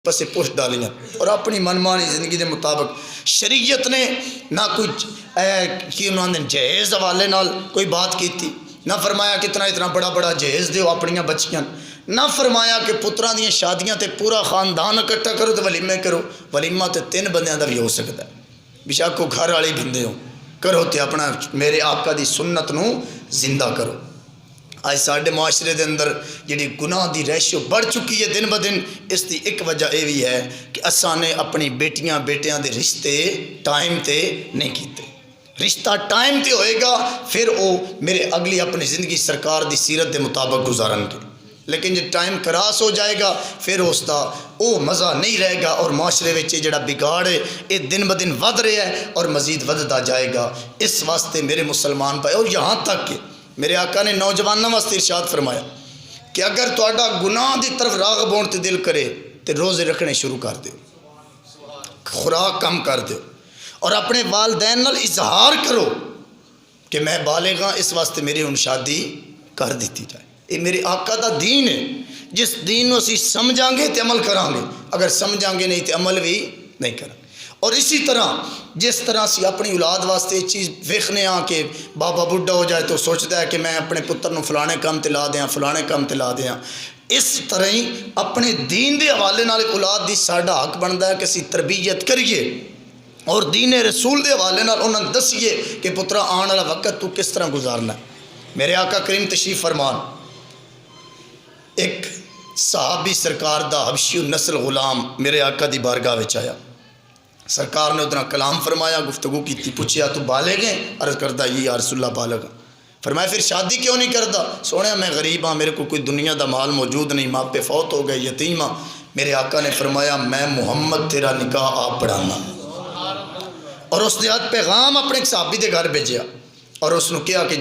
پسے پوش ڈالیاں اور اپنی منمانی زندگی دے مطابق شریعت نے نہ کوئی انہوں نے جہیز حوالے نال کوئی بات کی تھی، نہ فرمایا کہ اتنا بڑا بڑا جہیز دیو اپنیاں بچیاں، نہ فرمایا کہ پتراں دیاں شادیاں تے پورا خاندان اکٹھا کرو تے ولیمے کرو۔ ولیمہ تے 3 بندیاں دا بھی ہو سکتا ہے، بیشک کو گھر والے بندے ہو کرو تے اپنا میرے آقا دی سنت نو زندہ کرو۔ آج ساڑھے معاشرے دے اندر جڑی گناہ دی ریشو بڑھ چکی ہے دن بدن، اس دی ایک وجہ یہ بھی ہے کہ اساں نے اپنی بیٹیاں بیٹیاں دے رشتے ٹائم تے نہیں کیتے۔ رشتہ ٹائم تے ہوئے گا پھر او میرے اگلی اپنی زندگی سرکار دی سیرت دے مطابق گزارن گے، لیکن جب ٹائم کراس ہو جائے گا پھر اس دا او مزہ نہیں رہے گا، اور معاشرے وچ جڑا بگاڑ ہے یہ دن بدن ود رہا ہے اور مزید ودتا جائے گا۔ اس واسطے میرے مسلمان بھائی، اور یہاں تک کہ میرے آقا نے نوجوانوں واسطے ارشاد فرمایا کہ اگر تہاڈا گناہ دی طرف راغب ہون تے دل کرے تے روزے رکھنے شروع کر دیو، خوراک کم کر دیو، اور اپنے والدین نال اظہار کرو کہ میں بالغ ہاں، اس واسطے میری ہن شادی کر دیتی جائے۔ یہ میرے آقا دا دین ہے، جس دین نو اسی سمجھاں گے تے عمل کران گے، اگر سمجھاں گے نہیں تے عمل بھی نہیں کران۔ اور اسی طرح جس طرح سی اپنی اولاد واسطے ایک چیز ویکھنے ہاں کہ بابا بڈھا ہو جائے تو سوچتا ہے کہ میں اپنے پتر نو فلانے کام تے لا دیاں فلانے کام تے لا دیاں، اس طرح ہی اپنے دین دے حوالے نال اولاد دی ساڈا حق بندا ہے کہ اسی تربیت کریے اور دین رسول دے حوالے نال انہاں نوں دسیے کہ پترا آن والا وقت تو کس طرح گزارنا ہے۔ میرے آقا کریم تشریف فرمان، ایک صحابی سرکار دا حبشی النسل غلام میرے آقا دی بارگاہ وچ آیا، سرکار نے ادھر کلام فرمایا، گفتگو کی تھی، پوچھیا تو بالغ ہیں؟ عرض کردہ یہ یا رسول اللہ بالغ ہاں۔ فرمایا پھر شادی کیوں نہیں کردا؟ سونے میں غریب ہاں، میرے کو کوئی دنیا دا مال موجود نہیں، ماں پہ فوت ہو گئے، یتیم ہاں۔ میرے آقا نے فرمایا میں محمد تیرا نکاح آپ پڑھانا، اور اس نے آج پیغام اپنے ایک صحابی دے گھر بھیجیا اور اس نے کہا کہ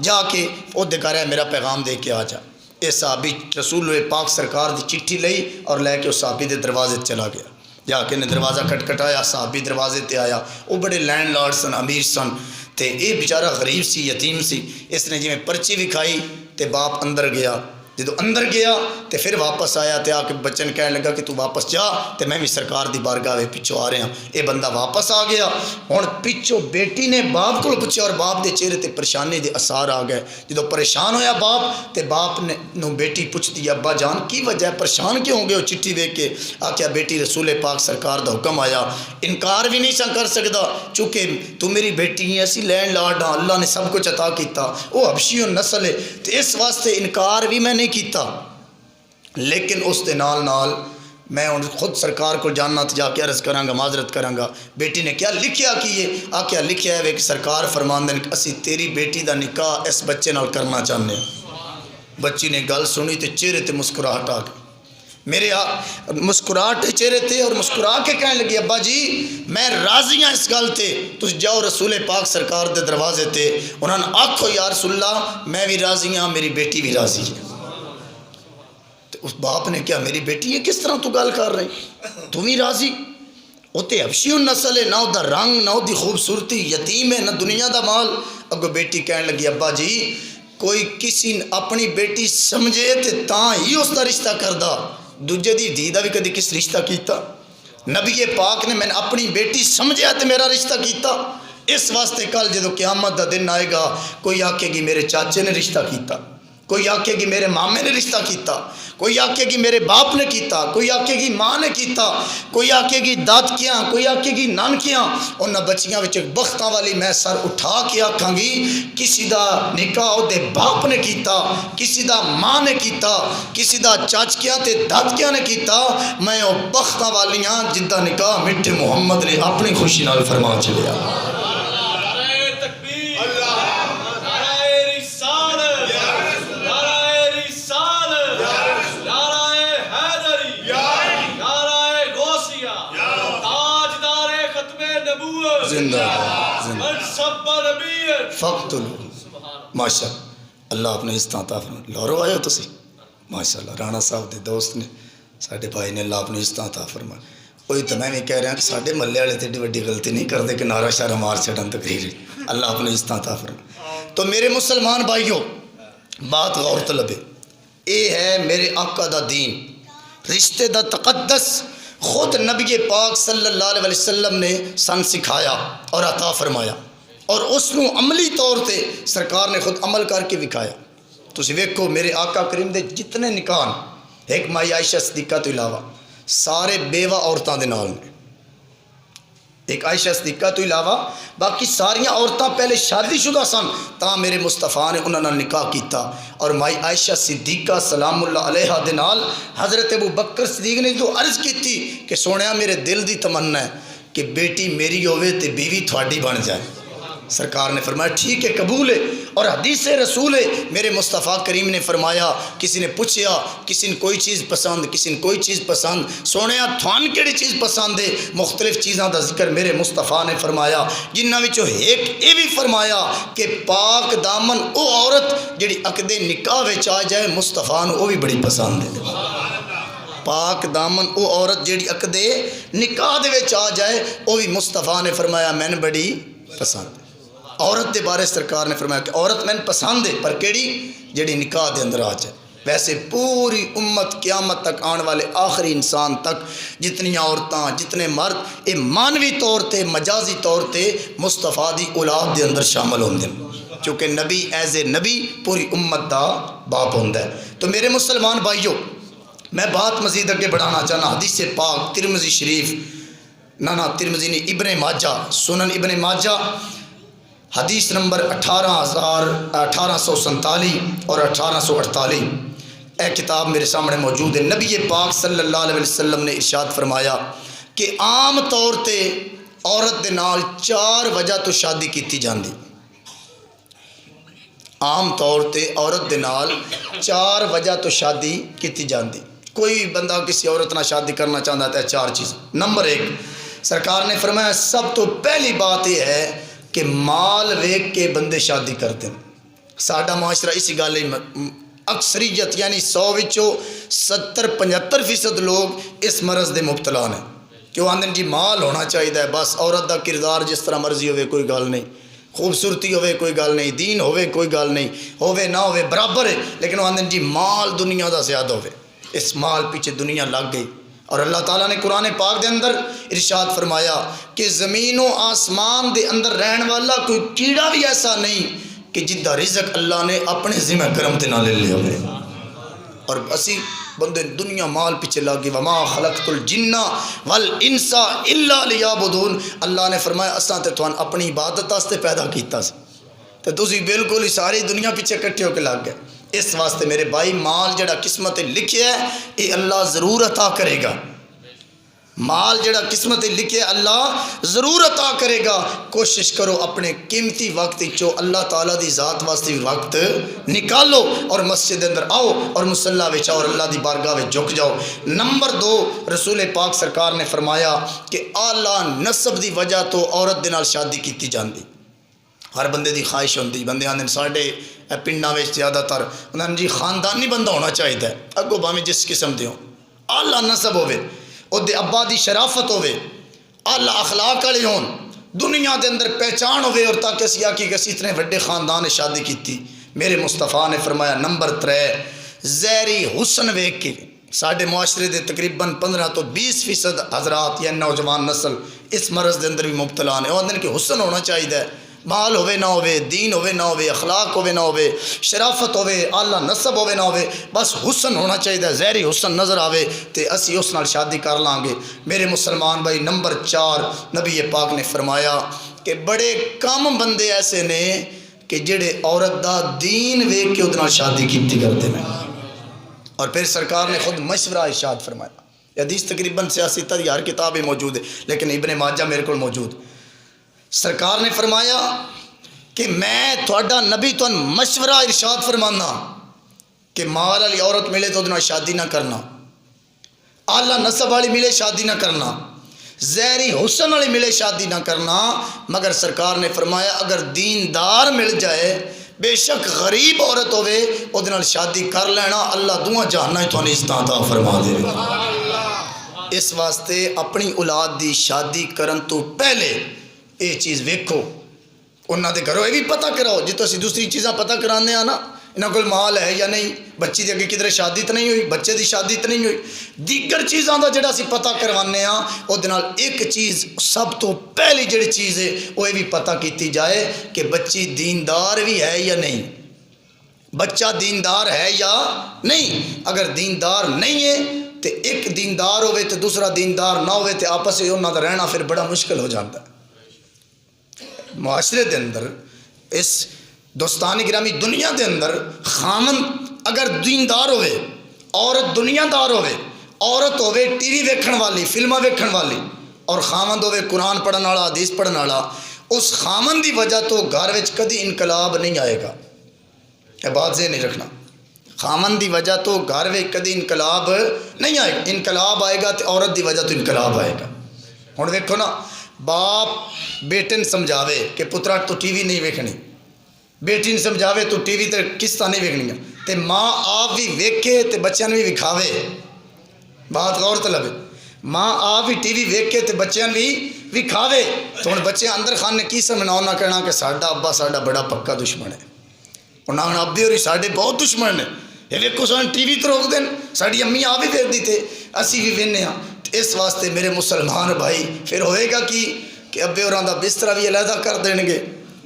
جا کے وہ دے گھر ہے میرا پیغام دے کے آ جا۔ یہ صحابی رسول پاک سرکار دی چٹھی لئی اور لے کے اس صحابی دے دروازے چلا گیا، جا کے نے دروازہ کھٹکھٹایا، صحابی دروازے تے آیا، وہ بڑے لینڈ لارڈ سن، امیر سن، تے یہ بیچارہ غریب سی، یتیم سی۔ اس نے جی میں پرچی وکھائی تے باپ اندر گیا، جدو اندر گیا تے پھر واپس آیا تے آ کے بچن کہنے لگا کہ تو واپس جا تے میں بھی سرکار دی بارگاہ پچھو آ رہا ہوں۔ یہ بندہ واپس آ گیا، ہن پچھو بیٹی نے باپ کو پوچھا اور باپ دے چہرے تے پریشانی دے اثار آ گئے۔ جدو پریشان ہویا باپ تے باپ نے نو بیٹی پوچھتی ابا جان کی وجہ ہے، پریشان کیوں ہو گئے ہو؟ چٹھی دیکھ کے آکھیا بیٹی رسول پاک سرکار دا حکم آیا، انکار بھی نہیں سا کر سکدا چونکہ تو میری بیٹی ہے، اسی لینڈ لارڈ ہاں، اللہ نے سب کچھ عطا کیتا، وہ حبشی النسل ہے تے اس واسطے انکار بھی میں نہیں کیتا، لیکن اس دے نال میں خود سرکار کو جاننا تو جا کے عرض کروں گا، معذرت کروں گا۔ بیٹی نے کیا لکھیا کیے؟ آکھیا لکھیا ہے کہ سرکار فرماندے ہیں اسی تیری بیٹی دا نکاح اس بچے نال کرنا چاہنے ہیں۔ بچی نے گل سنی تے چہرے تے مسکراہٹ آ گئی، میرے مسکراہٹ چہرے تے، اور مسکرا کے کہنے لگی ابا جی میں راضی ہاں اس گل تے، تس جاؤ رسول پاک سرکار دے دروازے تے انہوں نے آکھو یا رسول اللہ میں بھی راضی ہاں، میری بیٹی بھی راضی ہے۔ اس باپ نے کیا میری بیٹی ہے کس طرح تو گل کر رہی، تم ہی راضی؟ وہ تے حبشی النسل ہے، نہ وہ دا رنگ نہ وہ دی خوبصورتی، یتیم ہے، نہ دنیا دا مال۔ اگو بیٹی کہنے لگی ابا جی کوئی کسی اپنی بیٹی سمجھے تے تاں ہی اس دا رشتہ کردہ، دوجے دی دھی دا بھی کدی کس رشتہ کیتا؟ نبی پاک نے میں نے اپنی بیٹی سمجھیا تے میرا رشتہ کیتا۔ اس واسطے کل جدو قیامت دا دن آئے گا کوئی آکھے گی میرے چاچے نے رشتہ کیتا، کوئی آکھے گی میرے مامے نے رشتہ کیتا، کوئی آکھے گی میرے باپ نے کیتا، کوئی آکھے گی ماں نے کیتا، کوئی آکھے گی دادکیاں، کوئی آکھے گی نانکیاں، انہاں بچیاں وچ بختاں والی میں سر اٹھا کے آکھاں گی کسی دا نکاح دے باپ نے کیتا، کسی دا ماں نے کیتا، کسی دا چاچکیاں تے دادکیاں نے کیتا، میں او بختاں والیاں جن دا نکاح میٹھے محمد نے اپنی خوشی نال فرما چلیا۔ ماشاء اللہ اپنے اس طرح فرمائے لورو آئے ہو تسی ماشاء اللہ، رانا صاحب دے دوست نے ساڑھے بھائی نے اللہ اپنے اس طرح فرمائے۔ وہی تو میں بھی کہہ رہا ہوں کہ ساڑھے ملے والے تیڈی وڈی غلطی نہیں کرتے کہ نعرہ شارہ مار چھڑن تقریر، اللہ اپنے اس طرح فرمائے۔ تو میرے مسلمان بھائیوں بات غور طلب ہے، اے ہے میرے آقا دا دین، رشتے دا تقدس خود نبی پاک صلی اللہ علیہ وسلم نے سن سکھایا اور عطا فرمایا، اور اس نو عملی طور تے سرکار نے خود عمل کر کے دکھایا۔ تسی ویکھو میرے آقا کریم دے جتنے نکاح ایک مائی عائشہ صدیقہ تو علاوہ سارے بیوہ عورتاں دے نال نے، ایک عائشہ صدیقہ تو علاوہ باقی ساریاں عورتاں پہلے شادی شدہ سن، تاں میرے مصطفیٰ نے انہاں نال نکاح کیتا۔ اور مائی عائشہ صدیقہ سلام اللہ علیہا دے نال حضرت ابو بکر صدیق نے جو عرض کی تھی کہ سونیا میرے دل دی تمنا ہے کہ بیٹی میری ہوئے تے بیوی تھوڑی بن جائے۔ سرکار نے فرمایا ٹھیک ہے، قبول ہے۔ اور حدیث رسول ہے میرے مصطفیٰ کریم نے فرمایا، کسی نے پوچھیا کسی نے کوئی چیز پسند، کسی نے کوئی چیز پسند، سونیا تھان کیڑی چیز پسند ہے؟ مختلف چیزاں دا ذکر میرے مصطفیٰ نے فرمایا، جنہاں وچوں ایک یہ بھی فرمایا کہ پاک دامن او عورت جڑی عقد نکاح وچ آ جائے مصطفیٰ نو وہ بھی بڑی پسند ہے۔ پاک دامن او عورت جڑی عقد نکاح دے وچ آ جائے وہ بھی مصطفیٰ نے فرمایا میں نے بڑی پسند ہے۔ عورت دے بارے سرکار نے فرمایا کہ عورت میں پسند ہے، پر کیڑی؟ جڑی نکاح دے اندر آ جائے۔ ویسے پوری امت قیامت تک آنے والے آخری انسان تک جتنی عورتاں جتنے مرد یہ مانوی طور تے مجازی طور تے مصطفیٰ دی اولاد دے اندر شامل ہوندے ہیں، چونکہ نبی ایز اے نبی پوری امت دا باپ ہوندا ہے۔ تو میرے مسلمان بھائیو، میں بات مزید اگے بڑھانا چاہنا، حدیث پاک ترمذی شریف ترمذی نے ابن ماجہ سنن ابن ماجہ حدیث نمبر 1847 اور 1848 اے کتاب میرے سامنے موجود ہے۔ نبی پاک صلی اللہ علیہ وسلم نے ارشاد فرمایا کہ عام طور تے عورت دے نال 4 وجہ تو شادی کیتی جاندی، عام طور تے عورت دے نال 4 وجہ تو شادی کیتی جاندی۔ کوئی بندہ کسی عورت نہ شادی کرنا چاہتا ہے 4 چیز۔ نمبر 1 سرکار نے فرمایا سب تو پہلی بات یہ ہے کہ مال ویک کے بندے شادی کرتے ہیں۔ ساڈا معاشرہ اسی گل اکثریت یعنی 100 وچوں 70-75% لوگ اس مرض دے مبتلا ہیں کہ وہ آندے جی مال ہونا چاہیے، بس عورت دا کردار جس طرح مرضی ہوئے کوئی گل نہیں، خوبصورتی ہوئے کوئی گل نہیں، دین ہوئے کوئی گل نہیں، ہوئے نہ ہوئے برابر ہے، لیکن وہ آندے جی مال دنیا دا زیادہ ہوئے۔ اس مال پیچھے دنیا لگ گئی۔ اور اللہ تعالیٰ نے قرآن پاک دے اندر ارشاد فرمایا کہ زمین و آسمان دے اندر رہن والا کوئی کیڑا بھی ایسا نہیں کہ جدہ رزق اللہ نے اپنے ذمہ کرم تے نہ لے لیا ہوئے۔ اور اسی بندے دنیا مال پیچھے لگ گئی۔ وما خلقت الجن والانس الا لیعبدون، اللہ نے فرمایا اساں تے تھان اپنی عبادت واسطے پیدا کیتا سی، تے تسی بالکل ہی ساری دنیا پیچھے کٹھے ہو کے لگ گئے۔ اس واسطے میرے بھائی مال جڑا قسمت لکھیا ہے یہ اللہ ضرور عطا کرے گا، مال جڑا قسمت لکھے اللہ ضرور عطا کرے گا۔ کوشش کرو اپنے قیمتی وقت چو اللہ تعالیٰ دی ذات واسطے وقت نکالو اور مسجد اندر آؤ اور مصلی وچ آؤ اور اللہ دی بارگاہ وچ جھک جاؤ۔ نمبر 2 رسول پاک سرکار نے فرمایا کہ اعلیٰ نسب دی وجہ تو عورت دے نال شادی کیتی جاندی۔ ہر بندے دی خواہش ہوندی، بندے آندے ساڈے پنڈاں وچ زیادہ تر انہاں جی خاندانی بندہ ہونا چاہیے، اگوں بھاویں جس قسم دے ہو، اعلیٰ نسب ہوے، اودے ابا دی شرافت ہوے، اعلیٰ اخلاق والے ہون، دنیا دے اندر پہچان ہوے، اور تاکہ اسی آکھی کہ اسی اتنے وڈے خاندان شادی کیتی۔ میرے مصطفیٰ نے فرمایا نمبر 3 زہری حسن ویکھ کے ساڈے معاشرے دے تقریباً 15 تو 20% حضرات یا نوجوان نسل اس مرض دے اندر بھی مبتلا نے۔ وہ کہ حسن ہونا چاہیے، مال ہوئے نہ ہوئے، دین ہوئے نہ ہوئے، اخلاق ہوئے نہ ہوئے، شرافت ہوئے، اعلیٰ نسب ہوئے نہ ہوئے، بس حسن ہونا چاہیے، زہری حسن نظر آوے تے اسی اس نال شادی کر لیں گے۔ میرے مسلمان بھائی نمبر 4 نبی پاک نے فرمایا کہ بڑے کم بندے ایسے نے کہ جڑے عورت دا دین ویکھ کے ادھر شادی کیتی کرتے ہیں۔ اور پھر سرکار نے خود مشورہ ارشاد فرمایا، حدیث تقریباً 86 ہر کتاب میں موجود ہے لیکن ابن ماجہ میرے کو موجود۔ سرکار نے فرمایا کہ میں تھوڑا نبی تو مشورہ ارشاد فرمانا کہ مال والی عورت ملے تو ادھر شادی نہ کرنا، اعلیٰ نسب والی ملے شادی نہ کرنا، زہری حسن والی ملے شادی نہ کرنا، مگر سرکار نے فرمایا اگر دیندار مل جائے بے شک غریب عورت ہوئے ادھر شادی کر لینا، اللہ دعا جہانا تو عزت عطا فرما دے گا۔ اس واسطے اپنی اولاد دی شادی کرن تو پہلے یہ چیز ویکھو، انہاں دے گھروں یہ بھی پتہ کراؤ، جی تو اسی دوسری چیزاں پتہ کرانے ہیں نا انہاں کول مال ہے یا نہیں، بچی دی اگے کدھر شادی تو نہیں ہوئی، بچے دی شادی تو نہیں ہوئی، دیگر چیزاں دا جڑا اسی پتہ کروانے ہاں او دے نال ایک چیز سب تو پہلی جڑی چیز ہے وہ یہ بھی پتہ کیتی جائے کہ بچی دیندار بھی ہے یا نہیں، بچہ دیندار ہے یا نہیں۔ اگر دیندار نہیں ہے تو ایک دیندار ہوئے تو دوسرا دیندار نہ ہوئے تو آپس میں انہاں دا رہنا پھر بڑا مشکل ہو جاتا ہے۔ معاشرے دے اندر، اس دوستانی گرامی دنیا دے اندر، خامن اگر دیندار ہوئے، عورت دنیا دار ہوئے، عورت ہوئے ٹی وی ویکھن والی، فلمہ ویکھن والی، اور خامن ہوئے قرآن پڑھن والا، حدیث پڑھن والا، اس خامن دی وجہ تو گھر وچ کدی انقلاب نہیں آئے گا۔ یہ بات ذہن نہیں رکھنا، خامن دی وجہ تو گھر وچ کدی انقلاب نہیں آئے گا، انقلاب آئے گا تو عورت دی وجہ تو انقلاب آئے گا۔ ہن دیکھو نا، باپ بیٹے نے سمجھاوے کہ پترا تو ٹی وی نہیں ویکھنی، بیٹی نے سمجھاوے تو ٹی وی تے قسطاں نہیں ویکھنیاں، تے ماں آپ بھی ویکھے تے بچیاں نے بھی وکھاوے۔ بات غور طلب ہے، ماں آپ بھی ٹی وی ویکھے تے بچیاں نے بھی وکھاوے، تو ہن بچے اندر خانے کی سمجھنا، انہاں کہنا کہ ساڈا ابا ساڈا بڑا پکا دشمن ہے، انہاں کہنا ابے ہوری ساڈے بہت دشمن نے، یہ ویکھو سان ٹی وی تے روک دین، ساڈی امی آپ بھی ویکھدی تے اسی بھی ویکھنے ہاں۔ اس واسطے میرے مسلمان بھائی پھر ہوئے گا کہ ابے ہوراں دا بسترا بھی علیحدہ کر دین گے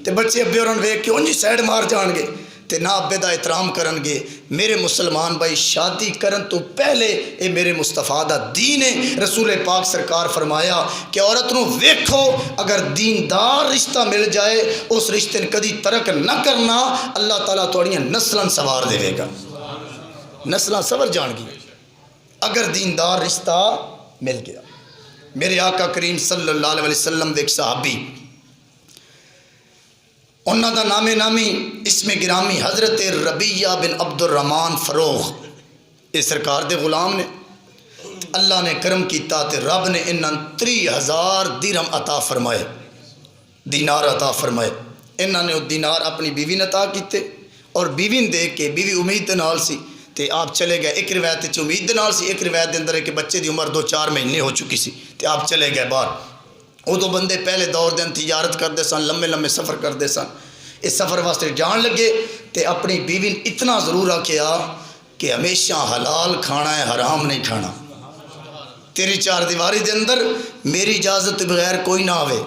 تے بچے ابے ہوراں ویکھ کے اونجی سائڈ مار جان گے تے نہ ابے دا احترام کرن گے۔ میرے مسلمان بھائی شادی کرن تو پہلے اے میرے مصطفیٰ دا دین ہے۔ رسول پاک سرکار فرمایا کہ عورت نو ویکھو، اگر دیندار رشتہ مل جائے اس رشتے نے کدی ترک نہ کرنا، اللہ تعالیٰ تھوڑیاں نسلاں سوار دے گا، نسلاں سور جان گی اگر دیندار رشتہ مل گیا۔ میرے آقا کریم صلی اللہ علیہ وسلم دے ایک صحابی، انہاں دا نام نامی اسم گرامی حضرت ربیہ بن عبد الرحمن فروغ، یہ سرکار دے غلام نے، اللہ نے کرم کیتا تے رب نے انہاں 30,000 درہم عطا فرمائے، دینار عطا فرمائے۔ انہاں نے وہ دینار اپنی بیوی نے عطا کیتے، اور بیوی نے دے کے، بیوی امید دے نال سی تے آپ چلے گئے، ایک روایت تے امید دے نال سی، ایک روایت دے اندر ہے کہ بچے دی عمر 2-4 مہینے ہو چکی سی تے آپ چلے گئے باہر۔ وہ تو بندے پہلے دور دن تجارت کرتے سن، لمبے لمبے سفر کرتے سن، اس سفر واسطے جان لگے تے اپنی بیوی نے اتنا ضرور آکھیا کہ ہمیشہ حلال کھانا ہے، حرام نہیں کھانا، تیری چار دیواری دے اندر میری اجازت بغیر کوئی نہ آوے،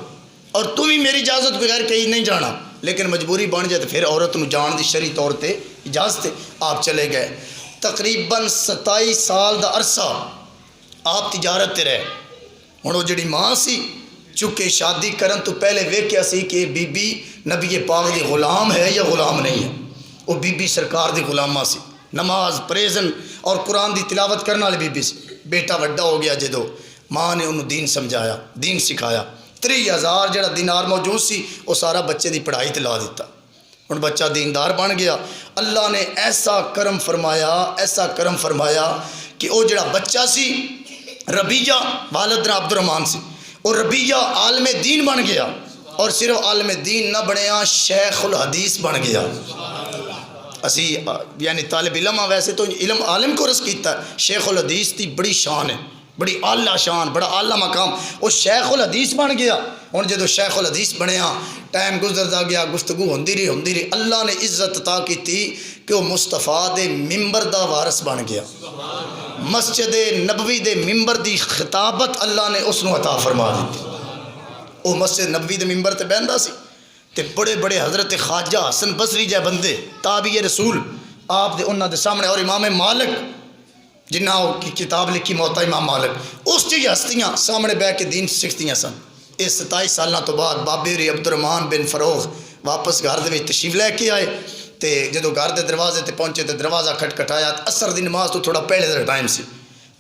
اور تو بھی میری اجازت بغیر کہیں نہیں جانا، لیکن مجبوری بن جائے تو پھر عورت نو جان دی شرعی طور تے اجازت ہے۔ آپ چلے گئے، تقریباً 27 سال دا عرصہ آپ تجارت تے رہے۔ ہن وہ جڑی ماں سی، چونکہ شادی کرن تو پہلے ویکھیا سی کہ بی بی نبی پاک دی غلام ہے یا غلام نہیں ہے، وہ بی بی سرکار دی غلامہ سی، نماز پریزن اور قرآن دی تلاوت کرنے والی بی بی سی۔ بیٹا وڈا ہو گیا جدو، ماں نے انہوں دین سمجھایا، دین سکھایا، 30,000 جڑا دینار موجود سی وہ سارا بچے دی پڑھائی تے لا دیتا۔ ہن بچہ دیندار بن گیا، اللہ نے ایسا کرم فرمایا، ایسا کرم فرمایا کہ وہ جڑا بچہ سی ربیہ، والد نا عبد الرحمن سی، اور ربیہ عالم دین بن گیا، اور صرف عالم دین نہ بنیا، شیخ الحدیث بن گیا۔ اسی یعنی طالب علم ویسے تو علم عالم کو رس کیتا ہے، شیخ الحدیث دی بڑی شان ہے، بڑی اعلیٰ شان، بڑا اعلیٰ مقام، وہ شیخ الحدیث بن گیا۔ ہن جدو شیخ الحدیث بنیا، ٹائم گزرتا گیا، گفتگو ہوندی رہی، اللہ نے عزت عطا کی تھی کہ وہ مصطفیٰ دے ممبر دا وارث بن گیا، مسجد نبوی دے ممبر دی خطابت اللہ نے اس نو عطا فرما دیتی۔ وہ مسجد نبوی دے ممبر تے بہندا سی تے بڑے بڑے حضرت خواجہ حسن بصری جے بندے تابعی رسول آپ دے انہاں دے سامنے، اور امام مالک جنہ کی کتاب لکھی موطا امام مالک، اس جی ہستیاں سامنے بیٹھ کے دین سکھدیاں سن۔ اس 27 سالاں تو بعد بابے ہوری عبد الرحمن بن فروغ واپس گھر دے وچ تشریف لے کے آئے تے جدو گھر دے دروازے تے پہنچے تے دروازہ کھٹکھٹایا، عصر دی نماز تو تھوڑا پہلے دا ٹائم سی،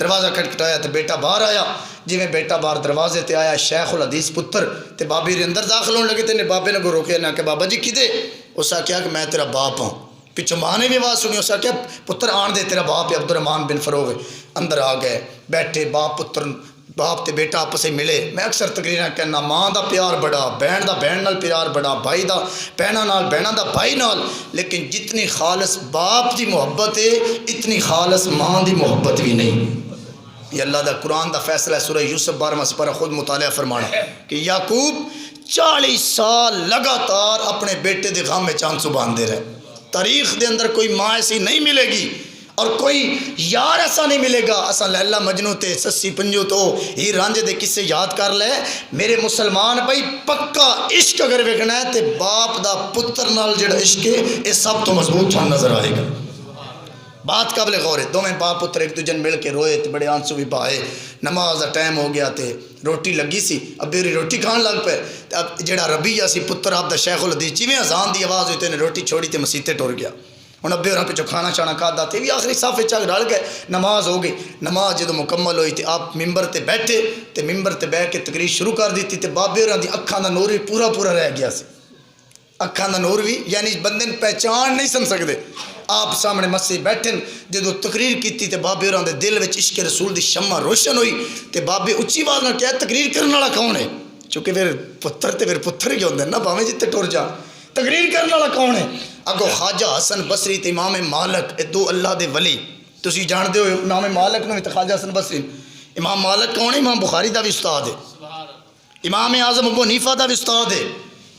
دروازہ کھٹکھٹایا تے بیٹا باہر آیا، جویں بیٹا باہر دروازے تے آیا، شیخ الحدیث پتر تے بابے ہوری اندر داخل ہونے لگے تے بابے نے کو روکیا، نہ کہ بابا جی کدے؟ اس آکھیا کہ میں تیرا باپ ہوں۔ پچھو ماں نے بھی آواز سنی، اس آکھیا پتر آن دے، تیرا باپ عبد الرحمن بن فروغ۔ اندر آ گئے، بیٹھے، باپ تے بیٹا آپس میں ملے۔ میں اکثر تقریراں کہنا، ماں دا پیار بڑا، بہن دا بہن نال پیار بڑا، بھائی دا بہناں نال، بہناں دا بھائی نال، لیکن جتنی خالص باپ دی محبت ہے اتنی خالص ماں دی محبت بھی نہیں۔ یہ اللہ دا قرآن دا فیصلہ ہے، سورہ یوسف 12واں سپارہ، خود مطالعہ فرمانا کہ یعقوب 40 سال لگاتار اپنے بیٹے دے غم میں چاند سبحان دے رہے، تاریخ دے اندر کوئی ماں ایسی نہیں ملے گی اور کوئی یار ایسا نہیں ملے گا. اسا لیلا مجنو تے سسی پنجو تو ہی رانجے دے قصے یاد کر لے. میرے مسلمان بھائی پکا عشق اگر ویکھنا ہے تے باپ دا پتر نال جڑا عشق ہے یہ سب تو مضبوط تھان نظر آئے گا. بات قابل غور ہے. دونوں باپ پتر ایک دوجے مل کے روئے تے بڑے آنسو بھی بہائے. نماز دا ٹائم ہو گیا تے روٹی لگی سی. اب میری روٹی کھان لگ پے. اب جڑا ربیہ سی پتر آپ دا شیخ الحدیث جویں اذان دی آواز ہوئی تے نے روٹی چھوڑی تے مسیتے ٹر گیا. ہوں ابے اور پچھو کھانا چھانا کھادا تے بھی آخری صف وچ رل گئے. نماز ہو گئی. نماز جدو مکمل ہوئی تے آپ ممبر تے بیٹھے تے ممبر تے بیٹھ کے تقریر شروع کر دیتی تے بابے ہوراں دی اکھاں دا نور بھی پورا پورا رہ گیا سی. اکھاں دا نور بھی یعنی بندے پہچان نہیں سن سکتے. آپ سامنے مسجد بیٹھے جدو تقریر کیتی تے بابے ہوراں دے دل وچ عشق رسول دی شمع روشن ہوئی تے بابے اچھی آواز نال کہا تقریر کرنے والا کون ہے؟ چونکہ پھر پتر ہی ہوندے نا بھاویں جتے ٹر جا. تقریر کرنے والا کون ہے؟ اگو خواجہ حسن بصری تے امام مالک اے دو اللہ دے ولی. تسی جانتے ہو امام مالک نو تے خواجہ حسن بصری. امام مالک کون ہے؟ امام بخاری دا بھی استاد ہے. امام اعظم ابو حنیفہ دا بھی استاد ہے.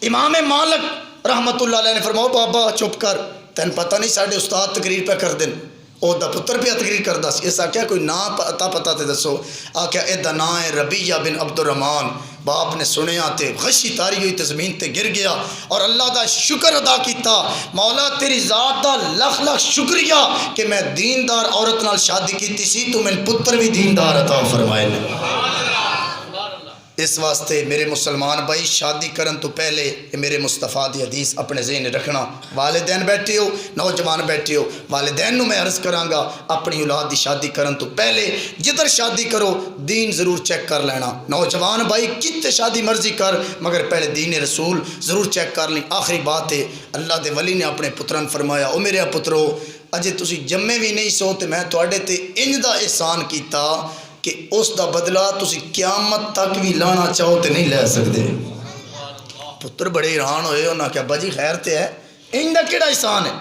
امام مالک رحمت اللہ علیہ نے فرماؤ بابا چپ کر تین پتہ نہیں ساڈے استاد تقریر پہ کر دین. او دا پتر پہ تقریر کردا سی. اس آکھیا کوئی نام پتہ تے دسو. آکھیا اے دا نام ہے ربیہ بن عبد الرحمن. باپ نے سنیا تے غشی تاری ہوئی تے زمین تے گر گیا اور اللہ دا شکر ادا کیتا. مولا تیری ذات دا لکھ لکھ شکریہ کہ میں دیندار عورت نال شادی کیتی سی تو میں پتر بھی دیندار عطا فرمائے نے. اس واسطے میرے مسلمان بھائی شادی کرن تو پہلے میرے مصطفیٰ دی حدیث اپنے ذہن رکھنا. والدین بیٹھے ہو نوجوان بیٹھے ہو والدین نو میں عرض کراں گا اپنی اولاد دی شادی کرن تو پہلے جدھر شادی کرو دین ضرور چیک کر لینا. نوجوان بھائی کتے شادی مرضی کر مگر پہلے دین رسول ضرور چیک کر لیں. آخری بات ہے اللہ دے ولی نے اپنے پتران فرمایا او میرے پترو اجے تسی جمے بھی نہیں سو تے میں تواڈے تے انج دا احسان کیتا کہ اس دا بدلہ تسی قیامت تک بھی لانا چاہو تے نہیں لے سکتے. پتر بڑے حیران ہوئے انہاں کہا باجی خیر تے ہے ان دا کیڑا احسان ہے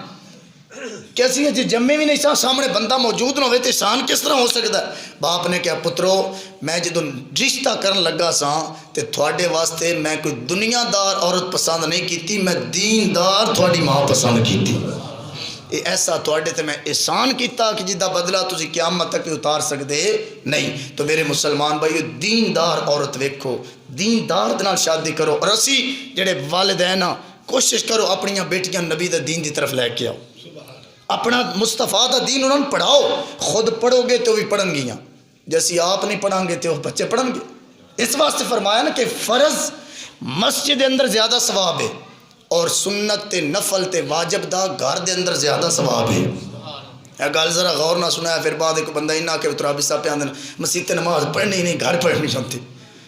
کیسی ہے جی جمے بھی نہیں سا سامنے بندہ موجود نہ ہوئے تے احسان کس طرح ہو سکتا ہے. باپ نے کہا پترو میں جدو رشتہ کرن لگا سا تے تھوڑے واسطے میں کوئی دنیا دار عورت پسند نہیں کیتی میں دیندار تھوڑی ماں پسند کیتی. یہ ایسا تھوڑے تے میں احسان کیتا کہ جدا بدلہ تسی قیامت تک اتار سکتے نہیں. تو میرے مسلمان بھائی دیندار عورت ویکھو دیندار دے نال شادی کرو. اور اسی جڑے والدین کوشش کرو اپنی بیٹیاں نبی دے دین دی طرف لے کے آؤ. اپنا مصطفیٰ دا دین انہوں نے پڑھاؤ. خود پڑھو گے تو بھی پڑھن گیاں جیسی آپ نہیں پڑھیں گے تو بچے پڑھن گے. اس واسطے فرمایا نا کہ فرض مسجد اندر زیادہ ثواب ہے اور سنت تے نفل تے واجب دا گھر دے اندر زیادہ ثواب ہے. یہ گل ذرا غور نہ سنایا پھر بعد ایک بندہ انہاں کہ ترابی صاحب پہ آندن مسجد تے نماز پڑھنی نہیں گھر پڑھنی چاہتی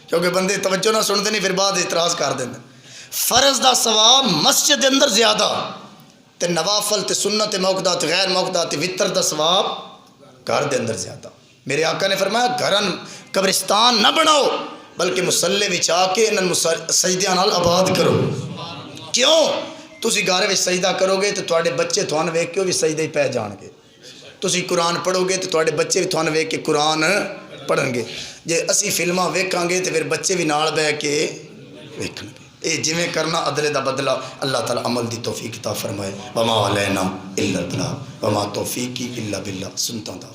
کیونکہ بندے توجہ نہ سنتے نہیں پھر بعد اعتراض کر دیں. فرض دا ثواب مسجد دے اندر زیادہ تے نوافل تے سنت موقدہ تے غیر موقدہ تے وطر دا ثواب گھر دے اندر زیادہ. میرے آقا نے فرمایا گھرن قبرستان نہ بناؤ بلکہ مصلی وچ آ کے انہاں سجدیاں نال آباد کرو. کیوں تسی گھر وچ سجدہ کرو گے تو تواڈے بچے تھانوں ویکھ کے بھی سجدے پہ جان گے. تسی قرآن پڑھو گے تو تواڈے بچے بھی تھانوں ویکھ کے قرآن پڑھن گے. جے اسی فلماں ویکھاں گے تو پھر بچے بھی نال بیٹھ کے ویکھن گے. اے جویں کرنا عدل دا بدلہ اللہ تعالی عمل دی توفیق عطا فرمائے. وما علینا الا البلاغ وما توفیقی الا باللہ. سنتا دا